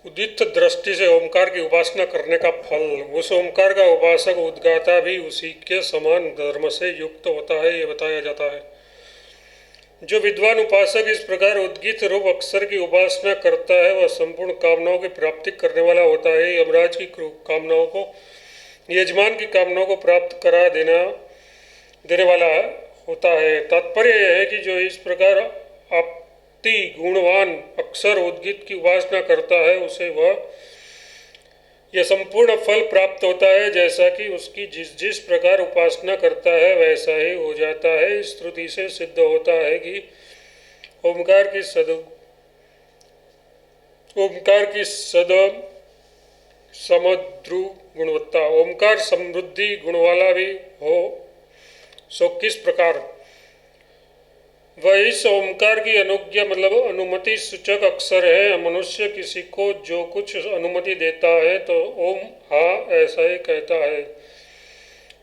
उदित दृष्टि से ओमकार की उपासना करने का फल। उस ओमकार का उपासक उद्गाता भी उसी के समान धर्म से युक्त होता है, ये बताया जाता है। जो विद्वान उपासक इस प्रकार उद्गीत रूप अक्षर की उपासना करता है वह संपूर्ण कामनाओं की प्राप्ति करने वाला होता है। यमराज की कामनाओं को, यजमान की कामनाओं को प्राप्त करा देने वाला होता है। तात्पर्य यह है कि जो इस प्रकार आपती गुणवान अक्षर उद्गीत की उपासना करता है उसे वह यह संपूर्ण फल प्राप्त होता है। जैसा कि उसकी जिस जिस प्रकार उपासना करता है वैसा ही हो जाता है। इस श्रुति से सिद्ध होता है कि ओमकार की सद समद्रु गुणवत्ता, ओमकार समृद्धि गुण वाला भी हो सो किस प्रकार। वह इस ओमकार की अनुज्ञा मतलब अनुमति सूचक अक्षर है। मनुष्य किसी को जो कुछ अनुमति देता है तो ओम हाँ ऐसा ही कहता है।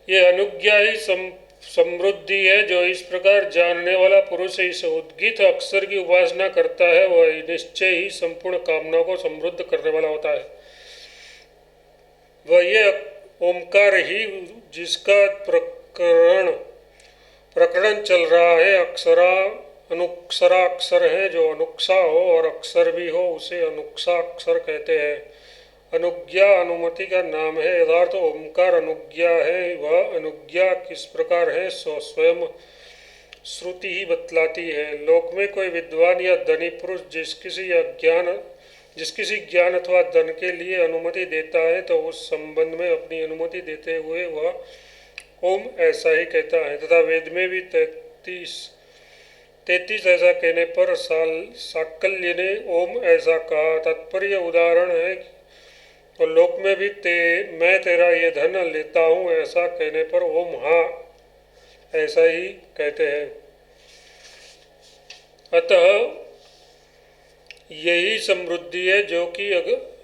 ये अनुज्ञा ही समृद्धि है। जो इस प्रकार जानने वाला पुरुष इस उद्गीत अक्षर की उपासना करता है वह निश्चय ही संपूर्ण कामनाओं को समृद्ध करने वाला होता है। वह ये ओमकार ही जिसका प्रकरण चल रहा है अनुक्षरा अक्षर है। जो अनुक्षा हो और अक्षर भी हो उसे अनुक्षा अक्षर कहते हैं। अनुज्ञा अनुमति का नाम है। यथार्थ ओमकार अनुज्ञा है। वह अनुज्ञा किस प्रकार है सो स्वयं श्रुति ही बतलाती है। लोक में कोई विद्वान या धनी पुरुष जिस किसी ज्ञान अथवा धन के लिए अनुमति देता है तो उस संबंध में अपनी अनुमति देते हुए वह ओम ऐसा ही कहता है। तथा वेद में भी 33 ऐसा कहने पर साकल्य ने ओम ऐसा कहा। तात्पर्य उदाहरण है और लोक में भी मैं तेरा ये धन लेता हूँ ऐसा कहने पर ओम हाँ ऐसा ही कहते हैं। अतः यही समृद्धि है जो कि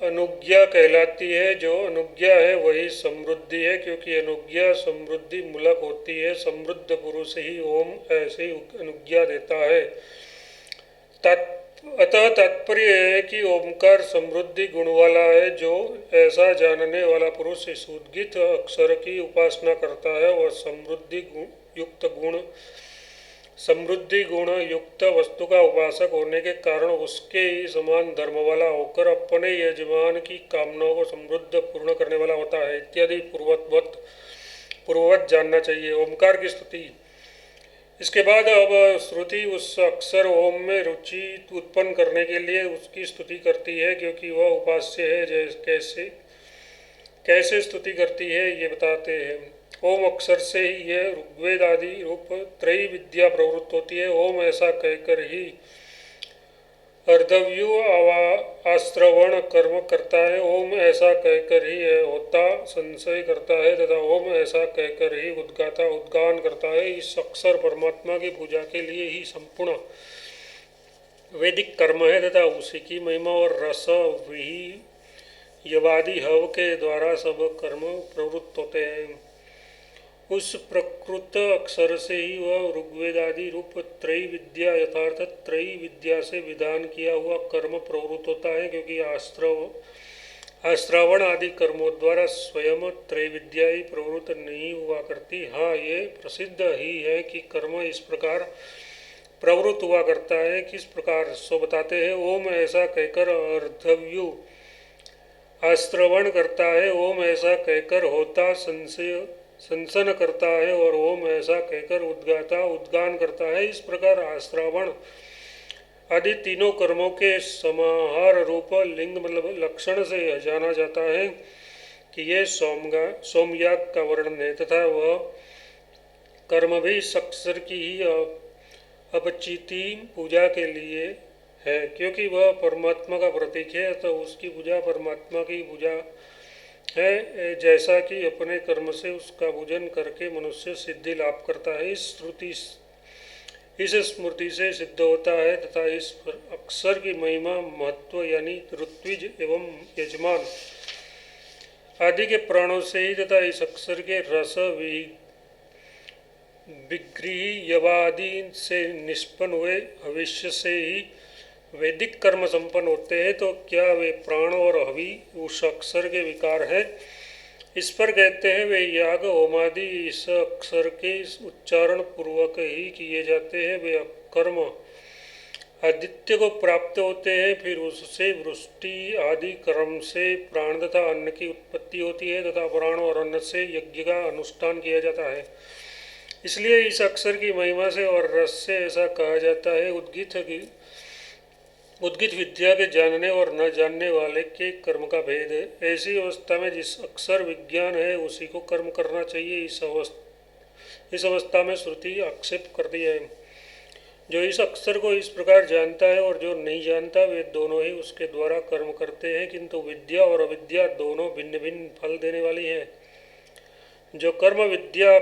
अनुज्ञा कहलाती है। जो अनुज्ञा है वही समृद्धि है, क्योंकि अनुज्ञा समृद्धि मूलक होती है। समृद्ध पुरुष ही ओम ऐसे ही अनुज्ञा देता है। अतः तात्पर्य है कि ओमकार समृद्धि गुण वाला है। जो ऐसा जानने वाला पुरुष इस उद्गीत अक्षर की उपासना करता है वह समृद्धि गुण युक्त वस्तु का उपासक होने के कारण उसके ही समान धर्म वाला होकर अपने यजमान की कामनाओं को समृद्ध पूर्ण करने वाला होता है इत्यादि पूर्ववत जानना चाहिए। ओमकार की स्तुति। इसके बाद अब श्रुति उस अक्षर ओम में रुचि उत्पन्न करने के लिए उसकी स्तुति करती है, क्योंकि वह उपास्य है। कैसे स्तुति करती है ये बताते हैं। ओम अक्षर से ही यह ऋग्वेद आदि रूप त्रयी विद्या प्रवृत्त होती है। ओम ऐसा कहकर ही अर्धव्यू आश्रवण कर्म करता है। ओम ऐसा कहकर ही होता संशय करता है तथा ओम ऐसा कहकर ही उद्गाता उद्गान करता है। इस अक्षर परमात्मा की पूजा के लिए ही संपूर्ण वैदिक कर्म है तथा उसी की महिमा और रस यवादि हव के द्वारा सब कर्म प्रवृत्त होते हैं। उस प्रकृत अक्षर से ही वह ऋग्वेद आदि रूप त्रयी विद्या यथार्थ त्रयी विद्या से विधान किया हुआ कर्म प्रवृत्त होता है, क्योंकि आश्रवण आदि कर्मों द्वारा स्वयं त्रय विद्या ही प्रवृत्त नहीं हुआ करती। हाँ, ये प्रसिद्ध ही है कि कर्म इस प्रकार प्रवृत्त हुआ करता है। किस प्रकार सो बताते हैं। ओम ऐसा कहकर अर्धव्यू आश्रवण करता है। ओम ऐसा कहकर होता संसन करता है और ओम ऐसा कहकर उद्गाता उद्गान करता है। इस प्रकार आश्रवण आदि तीनों कर्मों के समाहार रूप लिंग मतलब लक्षण से जाना जाता है कि ये सोमयाग का वर्णन है तथा वह कर्म भी अक्षर की ही अपचिति पूजा के लिए है, क्योंकि वह परमात्मा का प्रतीक है तो उसकी पूजा परमात्मा की पूजा है। जैसा कि अपने कर्म से उसका पूजन करके मनुष्य सिद्धि लाभ करता है। इस स्मृति से सिद्ध होता है तथा इस अक्षर की महिमा महत्व यानी ऋत्विज एवं यजमान आदि के प्राणों से ही तथा इस अक्षर के रस विग्रही यवादि से निष्पन्न हुए भविष्य से ही वैदिक कर्म संपन्न होते हैं तो क्या वे प्राण और हवि उस अक्षर के विकार है? इस पर कहते हैं वे याग होमादि इस अक्षर के उच्चारण पूर्वक ही किए जाते हैं। वे कर्म आदित्य को प्राप्त होते हैं, फिर उससे वृष्टि आदि कर्म से प्राण तथा अन्न की उत्पत्ति होती है तथा प्राण और अन्न से यज्ञ का अनुष्ठान किया जाता है। इसलिए इस अक्षर की महिमा से और रस से ऐसा कहा जाता है, उद्गित विद्या के जानने और न जानने वाले के कर्म का भेद है। ऐसी अवस्था में जिस अक्षर विज्ञान है उसी को कर्म करना चाहिए। इस अवस्था में श्रुति आक्षेप करती है। जो इस अक्षर को इस प्रकार जानता है और जो नहीं जानता वे दोनों ही उसके द्वारा कर्म करते हैं, किंतु विद्या और अविद्या दोनों भिन्न भिन्न फल देने वाली है। जो कर्म विद्या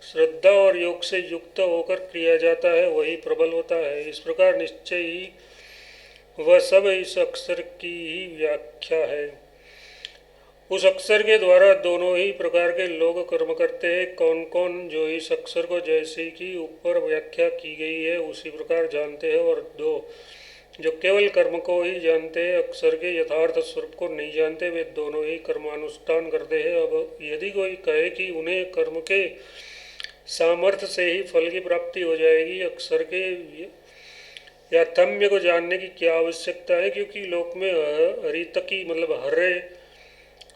श्रद्धा और योग से युक्त होकर किया जाता है वही प्रबल होता है। इस प्रकार निश्चय ही वह सब इस अक्षर की ही व्याख्या है। उस अक्षर के द्वारा दोनों ही प्रकार के लोग कर्म करते हैं। कौन कौन? जो इस अक्षर को जैसे कि ऊपर व्याख्या की गई है उसी प्रकार जानते हैं, और दो जो केवल कर्म को ही जानते हैं, अक्षर के यथार्थ स्वरूप को नहीं जानते, वे दोनों ही कर्मानुष्ठान करते हैं। अब यदि कोई कहे कि उन्हें कर्म के सामर्थ्य से ही फल की प्राप्ति हो जाएगी, अक्षर के याथम्य को जानने की क्या आवश्यकता है? क्योंकि लोक में हरितकी मतलब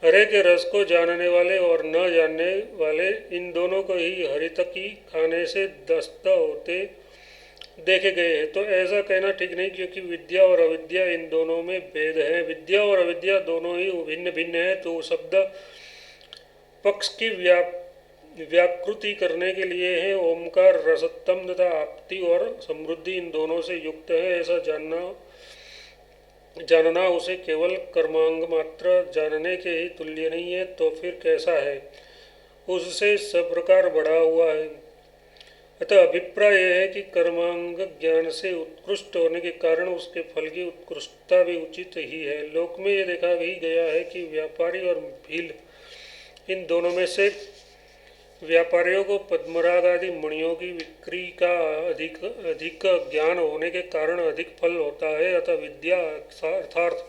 हरे के रस को जानने वाले और न जानने वाले, इन दोनों को ही हरितकी खाने से दस्त होते देखे गए हैं। तो ऐसा कहना ठीक नहीं, क्योंकि विद्या और अविद्या इन दोनों में भेद है। विद्या और अविद्या दोनों ही भिन्न भिन्न है, तो शब्द पक्ष की व्याकृति करने के लिए है। ओमकार रसत्तम तथा आपति और समृद्धि इन दोनों से युक्त है, ऐसा जानना उसे केवल कर्मांग मात्र जानने के ही तुल्य नहीं है, तो फिर कैसा है? उससे सब प्रकार बढ़ा हुआ है। अतः अभिप्राय यह है कि कर्मांग ज्ञान से उत्कृष्ट होने के कारण उसके फल की उत्कृष्टता भी उचित ही है। लोक में यह देखा ही गया है कि व्यापारी और भील इन दोनों में से व्यापारियों को पद्मराग आदि मणियों की बिक्री का अधिक ज्ञान होने के कारण अधिक फल होता है। अतः विद्या अर्थात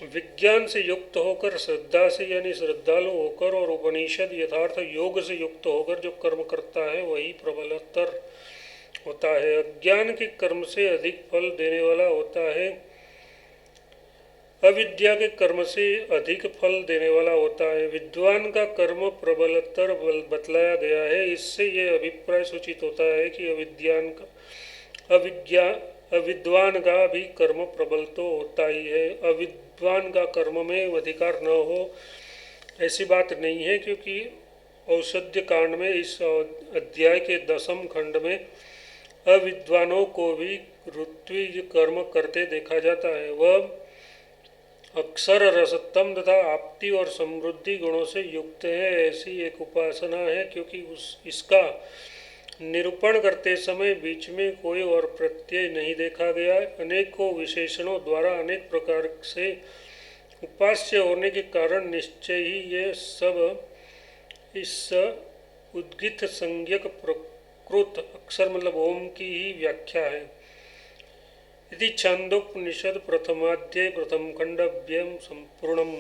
विज्ञान से युक्त होकर, श्रद्धा से यानी श्रद्धालु होकर, और उपनिषद यथार्थ योग से युक्त होकर जो कर्म करता है वही प्रबलतर होता है। अज्ञान के कर्म से अधिक फल देने वाला होता है, अविद्या के कर्म से अधिक फल देने वाला होता है। विद्वान का कर्म प्रबलतर बतलाया गया है। इससे यह अभिप्राय सूचित होता है कि अविद्वान का भी कर्म प्रबल तो होता ही है। अविद्वान का कर्म में अधिकार न हो ऐसी बात नहीं है, क्योंकि औषध्य कांड में इस अध्याय के 10वें खंड में अविद्वानों को भी ऋत्विज कर्म करते देखा जाता है। वह अक्षर रसत्तम तथा आपति और समृद्धि गुणों से युक्त है, ऐसी एक उपासना है। क्योंकि इसका निरूपण करते समय बीच में कोई और प्रत्यय नहीं देखा गया। अनेकों विशेषणों द्वारा अनेक प्रकार से उपास्य होने के कारण निश्चय ही ये सब इस उद्गित संज्ञक प्रकृत अक्षर मतलब ओम की ही व्याख्या है। इति छांदोपनिषद प्रथमाध्याय प्रथम खंड व्यम संपूर्णम।